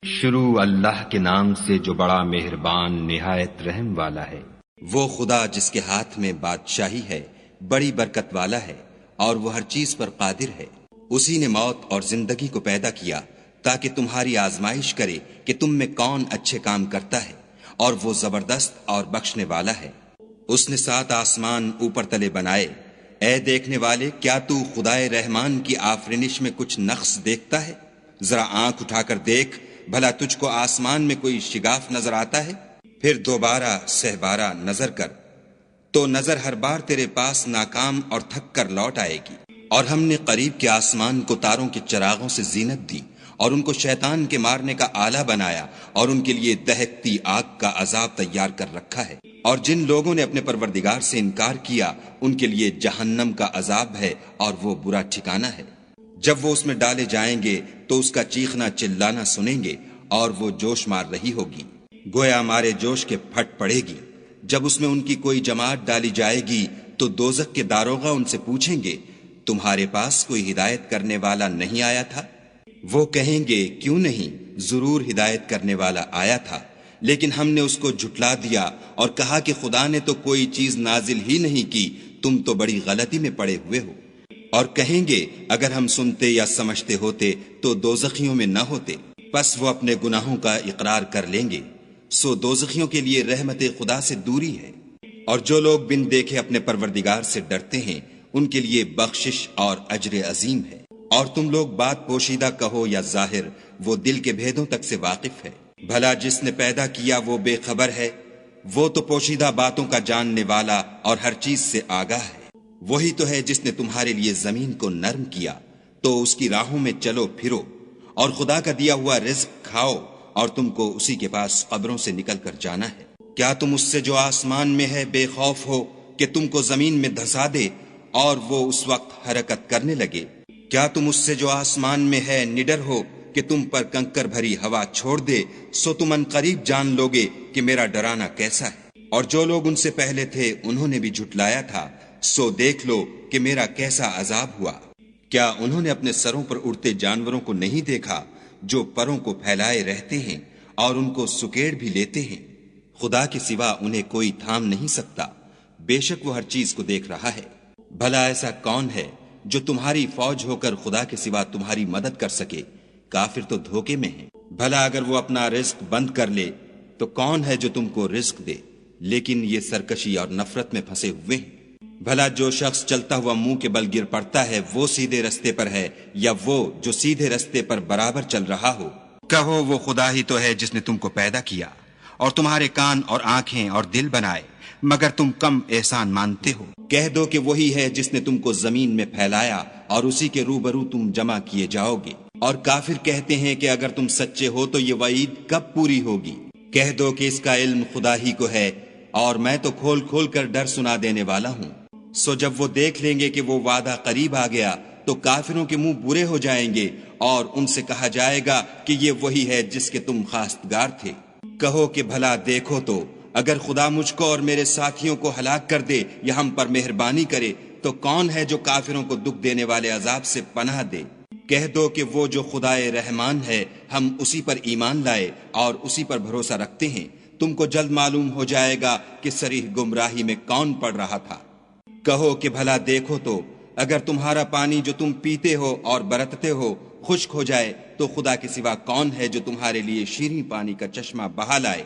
شروع اللہ کے نام سے جو بڑا مہربان نہایت رحم والا ہے۔ وہ خدا جس کے ہاتھ میں بادشاہی ہے، بڑی برکت والا ہے، اور وہ ہر چیز پر قادر ہے۔ اسی نے موت اور زندگی کو پیدا کیا تاکہ تمہاری آزمائش کرے کہ تم میں کون اچھے کام کرتا ہے، اور وہ زبردست اور بخشنے والا ہے۔ اس نے 7 آسمان اوپر تلے بنائے۔ اے دیکھنے والے، کیا تو خدائے رحمان کی آفرینش میں کچھ نقص دیکھتا ہے؟ ذرا آنکھ اٹھا کر دیکھ، بھلا تجھ کو آسمان میں کوئی شگاف نظر آتا ہے؟ پھر دوبارہ سہبارہ نظر کر تو نظر ہر بار تیرے پاس ناکام اور تھک کر لوٹ آئے گی۔ اور ہم نے قریب کے آسمان کو تاروں کے چراغوں سے زینت دی، اور ان کو شیطان کے مارنے کا آلہ بنایا، اور ان کے لیے دہکتی آگ کا عذاب تیار کر رکھا ہے۔ اور جن لوگوں نے اپنے پروردگار سے انکار کیا، ان کے لیے جہنم کا عذاب ہے، اور وہ برا ٹھکانہ ہے۔ جب وہ اس میں ڈالے جائیں گے تو اس کا چیخنا چلانا سنیں گے، اور وہ جوش مار رہی ہوگی، گویا مارے جوش کے پھٹ پڑے گی۔ جب اس میں ان کی کوئی جماعت ڈالی جائے گی تو دوزخ کے داروغہ ان سے پوچھیں گے، تمہارے پاس کوئی ہدایت کرنے والا نہیں آیا تھا؟ وہ کہیں گے، کیوں نہیں، ضرور ہدایت کرنے والا آیا تھا، لیکن ہم نے اس کو جھٹلا دیا اور کہا کہ خدا نے تو کوئی چیز نازل ہی نہیں کی، تم تو بڑی غلطی میں پڑے ہوئے ہو۔ اور کہیں گے، اگر ہم سنتے یا سمجھتے ہوتے تو دوزخیوں میں نہ ہوتے۔ پس وہ اپنے گناہوں کا اقرار کر لیں گے، سو دوزخیوں کے لیے رحمت خدا سے دوری ہے۔ اور جو لوگ بن دیکھے اپنے پروردگار سے ڈرتے ہیں، ان کے لیے بخشش اور اجر عظیم ہے۔ اور تم لوگ بات پوشیدہ کہو یا ظاہر، وہ دل کے بھیدوں تک سے واقف ہے۔ بھلا جس نے پیدا کیا وہ بے خبر ہے؟ وہ تو پوشیدہ باتوں کا جاننے والا اور ہر چیز سے آگاہ ہے۔ وہی تو ہے جس نے تمہارے لیے زمین کو نرم کیا، تو اس کی راہوں میں چلو پھرو، اور خدا کا دیا ہوا رزق کھاؤ، اور تم کو اسی کے پاس قبروں سے نکل کر جانا ہے۔ کیا تم اس سے جو آسمان میں ہے بے خوف ہو کہ تم کو زمین میں دھسا دے اور وہ اس وقت حرکت کرنے لگے؟ کیا تم اس سے جو آسمان میں ہے نڈر ہو کہ تم پر کنکر بھری ہوا چھوڑ دے؟ سو تم ان قریب جان لوگے کہ میرا ڈرانا کیسا ہے۔ اور جو لوگ ان سے پہلے تھے انہوں نے بھی جھٹلایا تھا، سو دیکھ لو کہ میرا کیسا عذاب ہوا۔ کیا انہوں نے اپنے سروں پر اڑتے جانوروں کو نہیں دیکھا جو پروں کو پھیلائے رہتے ہیں اور ان کو سکیڑ بھی لیتے ہیں؟ خدا کے سوا انہیں کوئی تھام نہیں سکتا، بے شک وہ ہر چیز کو دیکھ رہا ہے۔ بھلا ایسا کون ہے جو تمہاری فوج ہو کر خدا کے سوا تمہاری مدد کر سکے؟ کافر تو دھوکے میں ہیں۔ بھلا اگر وہ اپنا رزق بند کر لے تو کون ہے جو تم کو رزق دے؟ لیکن یہ سرکشی اور نفرت میں پھنسے ہوئے ہیں۔ بھلا جو شخص چلتا ہوا منہ کے بل گر پڑتا ہے وہ سیدھے رستے پر ہے، یا وہ جو سیدھے رستے پر برابر چل رہا ہو؟ کہو، وہ خدا ہی تو ہے جس نے تم کو پیدا کیا اور تمہارے کان اور آنکھیں اور دل بنائے، مگر تم کم احسان مانتے ہو۔ کہہ دو کہ وہی ہے جس نے تم کو زمین میں پھیلایا اور اسی کے روبرو تم جمع کیے جاؤ گے۔ اور کافر کہتے ہیں کہ اگر تم سچے ہو تو یہ وعید کب پوری ہوگی؟ کہہ دو کہ اس کا علم خدا ہی کو ہے، اور میں تو کھول کھول کر ڈر سنا دینے والا ہوں۔ سو جب وہ دیکھ لیں گے کہ وہ وعدہ قریب آ گیا تو کافروں کے منہ برے ہو جائیں گے، اور ان سے کہا جائے گا کہ یہ وہی ہے جس کے تم خواستگار تھے۔ کہو کہ بھلا دیکھو تو، اگر خدا مجھ کو اور میرے ساتھیوں کو ہلاک کر دے یا ہم پر مہربانی کرے تو کون ہے جو کافروں کو دکھ دینے والے عذاب سے پناہ دے؟ کہہ دو کہ وہ جو خدائے رحمان ہے، ہم اسی پر ایمان لائے اور اسی پر بھروسہ رکھتے ہیں۔ تم کو جلد معلوم ہو جائے گا کہ صریح گمراہی میں کون پڑ رہا تھا۔ کہو کہ بھلا دیکھو تو، اگر تمہارا پانی جو تم پیتے ہو اور برتتے ہو خشک ہو جائے تو خدا کے سوا کون ہے جو تمہارے لیے شیریں پانی کا چشمہ بہا لائے؟